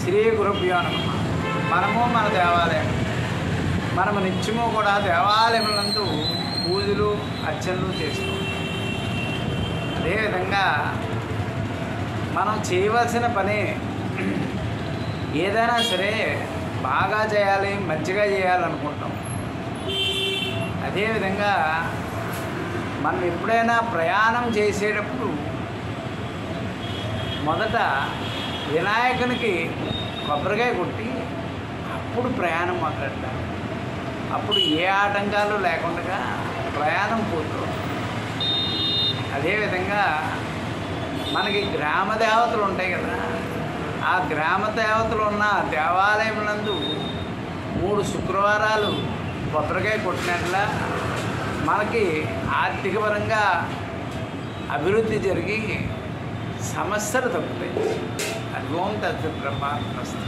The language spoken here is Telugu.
శ్రీ గురుభ్యో నమః. మనము మన దేవాలయం మనము నిత్యము కూడా దేవాలయములందు పూజలు అర్చనలు చేస్తాం. అదేవిధంగా మనం చేయవలసిన పని ఏదైనా సరే బాగా చేయాలి, మంచిగా చేయాలనుకుంటాం. అదేవిధంగా మనం ఎప్పుడైనా ప్రయాణం చేసేటప్పుడు మొదట వినాయకునికి కొబ్బరికాయ కొట్టి అప్పుడు ప్రయాణం మొదలెట్టాలి. అప్పుడు ఏ ఆటంకాలు లేకుండా ప్రయాణం పోతుంది. అదేవిధంగా మనకి గ్రామ దేవతలు ఉంటాయి కదా, ఆ గ్రామ దేవతలు ఉన్న దేవాలయం నందు 3 శుక్రవారాలు కొబ్బరికాయ కొట్టినట్ల మనకి ఆర్థికపరంగా అభివృద్ధి జరిగి సమస్యలు తగ్గుతాయి. అది ఓం తత్సత్ బ్రహ్మార్పణమస్తు.